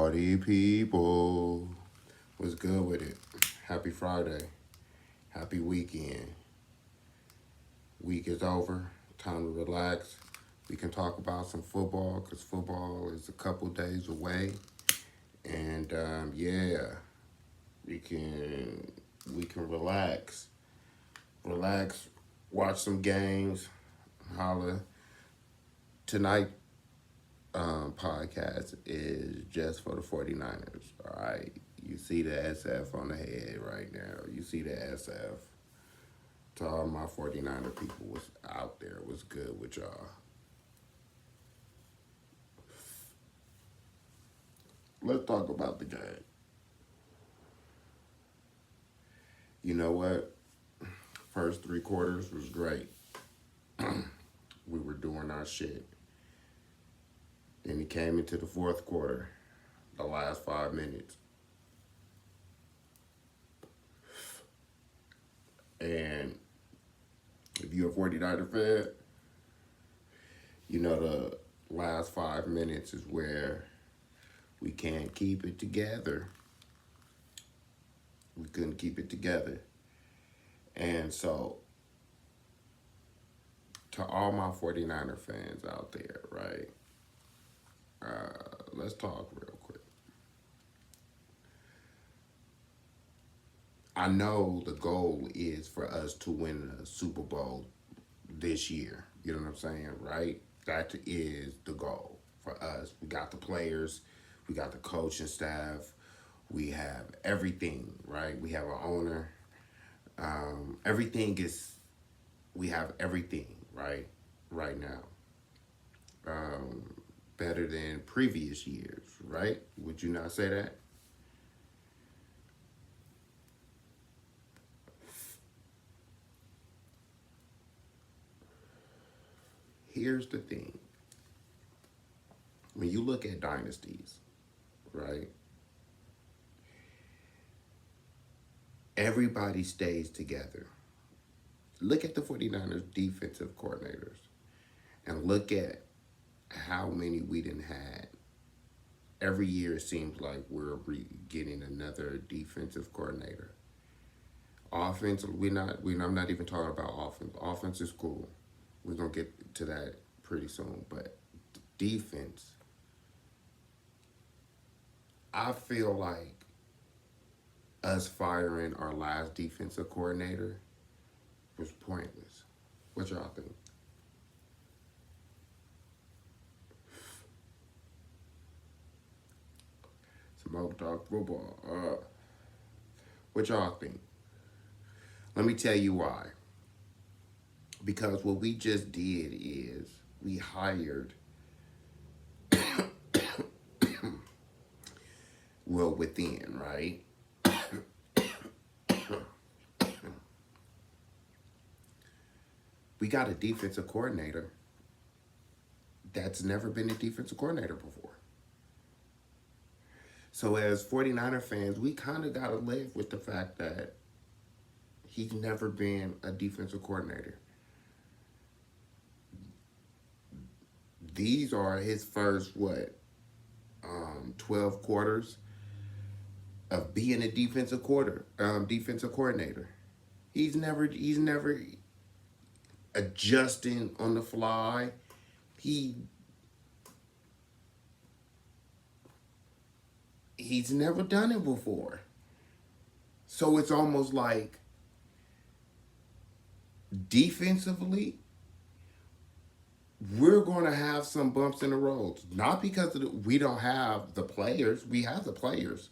Party people. What's good with it? Happy Friday. Happy weekend. Week is over. Time to relax. We can talk about some football because football is a couple days away. And yeah, we can we can relax. Relax, watch some games, holla. Tonight podcast is just for the 49ers. All right. You see the SF on the head right now. You see the SF. To all my 49er people was out there. Was good with y'all. Let's talk about the game. You know what? First three quarters was great. We were doing our shit. Then he came into the fourth quarter, the last 5 minutes. And if you're a 49er fan, you know the last 5 minutes is where we can't keep it together. We couldn't keep it together. And so, to all my 49er fans out there, right? Let's talk real quick. I know the goal is for us to win the Super Bowl this year. You know what I'm saying, right? That is the goal for us. We got the players, we got the coaching staff, we have everything, right? We have an owner. Everything is, we have everything, right? Right now. Better than previous years, right? Would you not say that? Here's the thing. When you look at dynasties, right? Everybody stays together. Look at the 49ers defensive coordinators and look at how many we didn't had. Every year it seems like we're getting another defensive coordinator. Offense, I'm not even talking about offense. Offense is cool. We're gonna get to that pretty soon. But defense, I feel like us firing our last defensive coordinator was pointless. What y'all think? Smoke talk football. What y'all think? Let me tell you why. Because what we just did is we hired, well, within, right? We got a defensive coordinator that's never been a defensive coordinator before. So as 49er fans, we kind of got to live with the fact that he's never been a defensive coordinator. These are his first, 12 quarters of being a defensive coordinator. He's never adjusting on the fly. He's never done it before. So it's almost like defensively, we're going to have some bumps in the road. Not because we don't have the players. We have the players.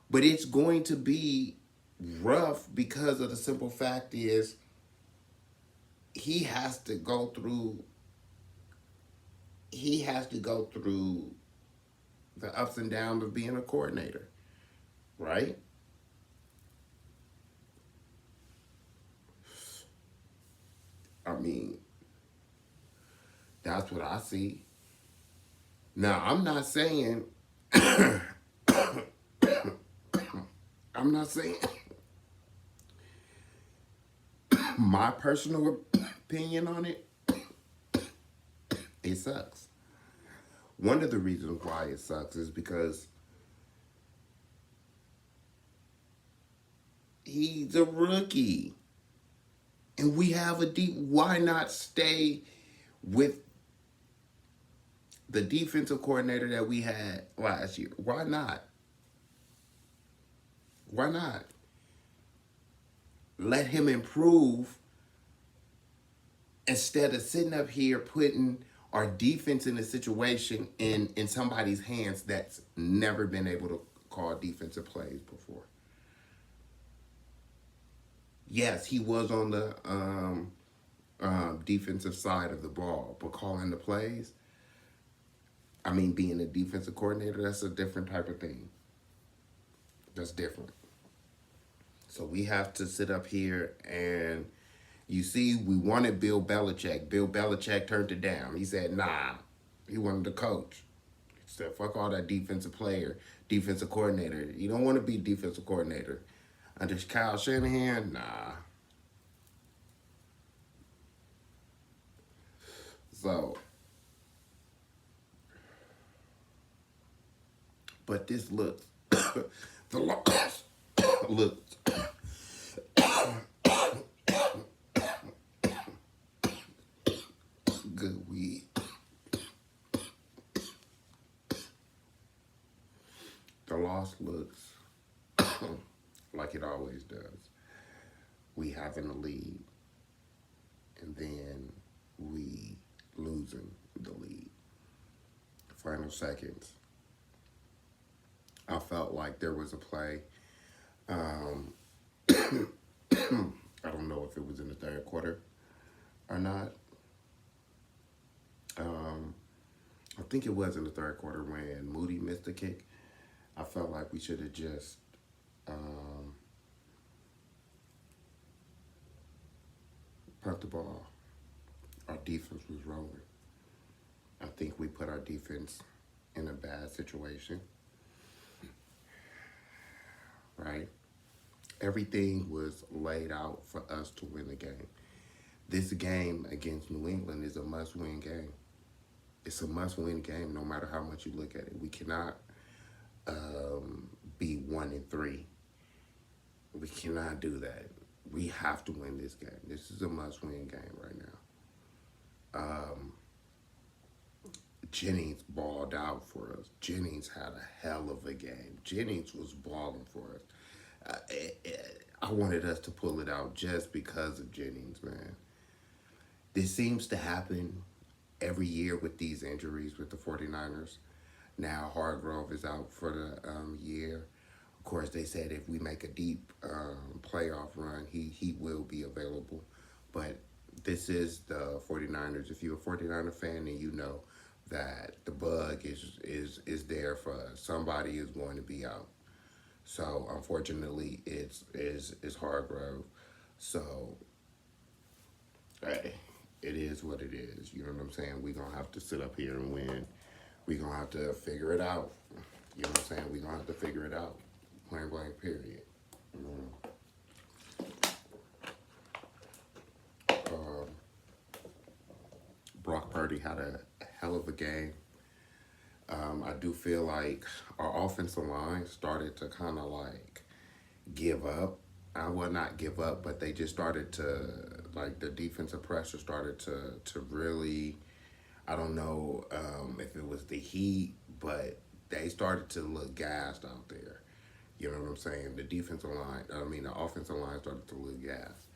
But it's going to be rough because of the simple fact is he has to go through the ups and downs of being a coordinator, right? I mean, that's what I see. Now, I'm not saying my personal opinion on it, it sucks. One of the reasons why it sucks is because He's a rookie. And we have a deep. Why not stay with the defensive coordinator that we had last year? Why not? Why not? Let him improve instead of sitting up here putting our defense in a situation in somebody's hands that's never been able to call defensive plays before. Yes, he was on the defensive side of the ball, but calling the plays, I mean, being a defensive coordinator, that's a different type of thing. That's different. So we have to sit up here and you see, we wanted Bill Belichick. Bill Belichick turned it down. He said, nah, he wanted to coach. He said, fuck all that defensive player, defensive coordinator. You don't want to be defensive coordinator. Under Kyle Shanahan, nah. So, but this looks, the loss looks good weed. The loss looks like it always does. We having the lead, and then we losing the lead. Final seconds. I felt like there was a play. Um, I don't know if it was in the third quarter or not. Um, I think it was in the third quarter when Moody missed the kick. I felt like we should have just punt the ball. Our defense was rolling. I think we put our defense in a bad situation, right? Everything was laid out for us to win the game. This game against New England is a must-win game. It's a must-win game no matter how much you look at it. We cannot be 1-3. We cannot do that. We have to win this game. This is a must-win game right now. Jennings balled out for us. Jennings had a hell of a game. Jennings was balling for us. I wanted us to pull it out just because of Jennings, man. This seems to happen every year with these injuries with the 49ers. Now Hargrove is out for the year. Of course, they said if we make a deep playoff run, he will be available. But this is the 49ers. If you're a 49er fan, then you know that the bug is there for us. Somebody is going to be out. So unfortunately, it's Hargrove. So hey, it is what it is. You know what I'm saying? We're gonna have to sit up here and win. We're gonna have to figure it out. You know what I'm saying? We're gonna have to figure it out. Point blank period. Brock Purdy had a hell of a game. I do feel like our offensive line started to kind of like give up. I will not give up, but they just started to, like, the defensive pressure started to really, I don't know if it was the heat, but they started to look gassed out there. You know what I'm saying? The offensive line started to look gassed.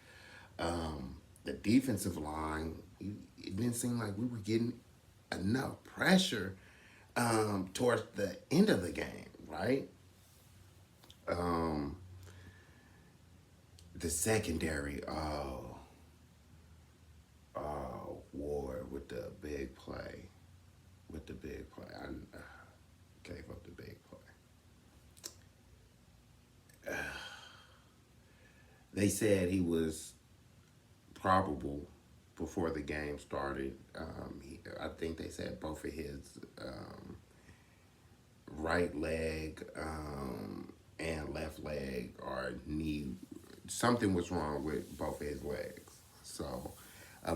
The defensive line, it didn't seem like we were getting enough pressure towards the end of the game, right? The secondary, Ward with the big play. I gave up the big play. They said he was probable before the game started. I think they said both of his right leg and left leg or knee, something was wrong with both of his legs. So,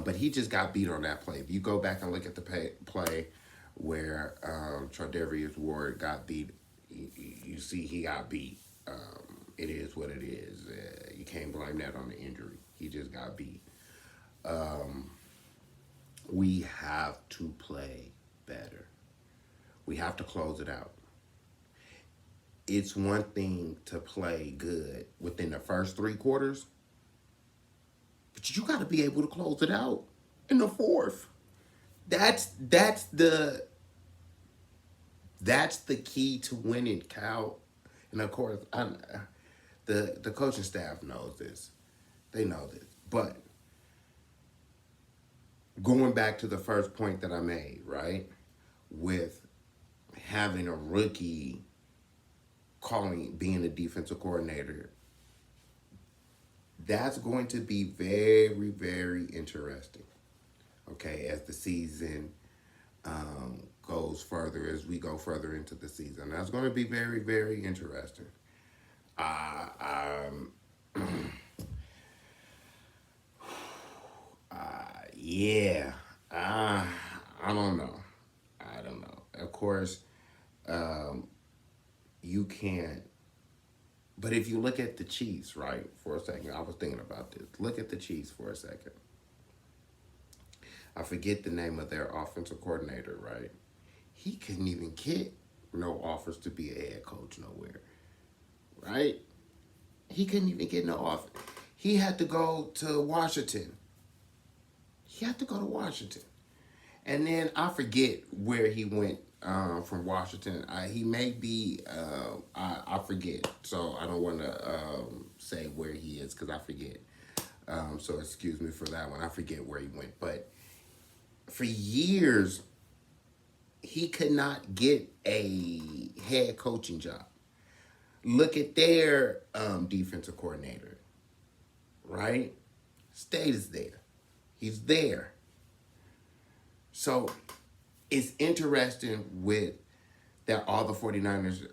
but he just got beat on that play. If you go back and look at the play where Tre'Davious Ward got beat, you see he got beat. it is what it is. You can't blame that on the injury. He just got beat. We have to play better. We have to close it out. It's one thing to play good within the first 3 quarters, but you got to be able to close it out in the fourth. That's the key to winning, Cal. And of course, the coaching staff knows this. They know this. But going back to the first point that I made, right, with having a rookie being a defensive coordinator, that's going to be very, very interesting. Okay, as the season goes further, as we go further into the season, that's going to be very, very interesting. Uh, um, yeah, I don't know. I don't know. Of course, um, you can't. But if you look at the Chiefs, right, for a second, I was thinking about this. Look at the Chiefs for a second. I forget the name of their offensive coordinator, right? He couldn't even get no offers to be a head coach nowhere, right? He couldn't even get no offer. He had to go to Washington. He had to go to Washington. And then I forget where he went from Washington. He may be, I forget. So I don't want to say where he is because I forget. So excuse me for that one. I forget where he went. But for years, he could not get a head coaching job. Look at their defensive coordinator, right? State is there. He's there. So it's interesting with that all the 49ers,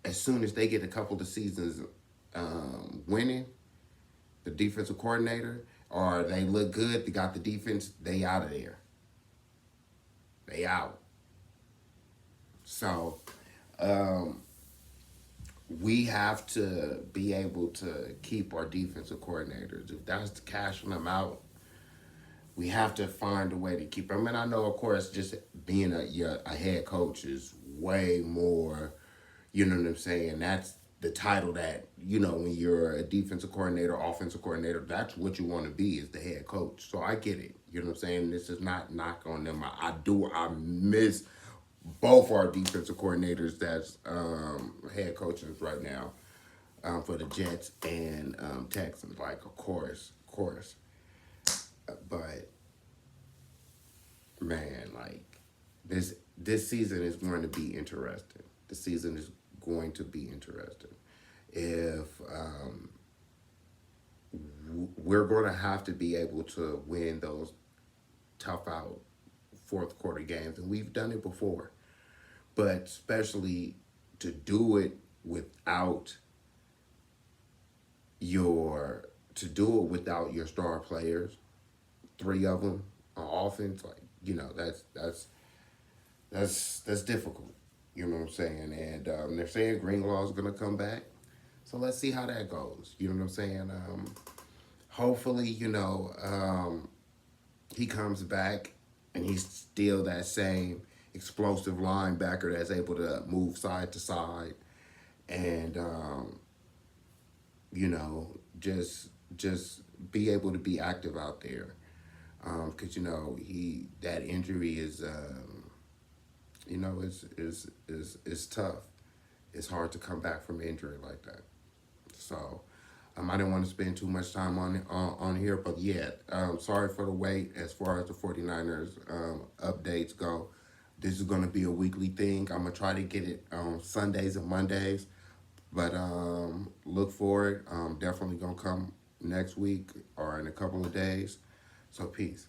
as soon as they get a couple of seasons winning, the defensive coordinator, or they look good, they got the defense, they out of there. They out. So we have to be able to keep our defensive coordinators. If that's cashing them out, we have to find a way to keep them. And I know, of course, just being a head coach is way more, you know what I'm saying? That's the title that, when you're a defensive coordinator, offensive coordinator, that's what you want to be, is the head coach. So I get it. You know what I'm saying? This is not knock on them. I miss both our defensive coordinators that's head coaches right now for the Jets and Texans. Like, of course. But man, like this season is going to be interesting. The season is going to be interesting. If we're going to have to be able to win those tough out fourth quarter games, and we've done it before, but especially to do it without your star players, 3 of them on offense, like that's difficult. You know what I'm saying? And they're saying Greenlaw's gonna come back, so let's see how that goes. You know what I'm saying? Hopefully, he comes back and he's still that same explosive linebacker that's able to move side to side and just be able to be active out there. Because that injury is is tough. It's hard to come back from injury like that. So I didn't want to spend too much time on here, but yeah, sorry for the wait as far as the 49ers updates go. This is going to be a weekly thing. I'm going to try to get it on Sundays and Mondays, but look for it. Definitely going to come next week or in a couple of days. So peace.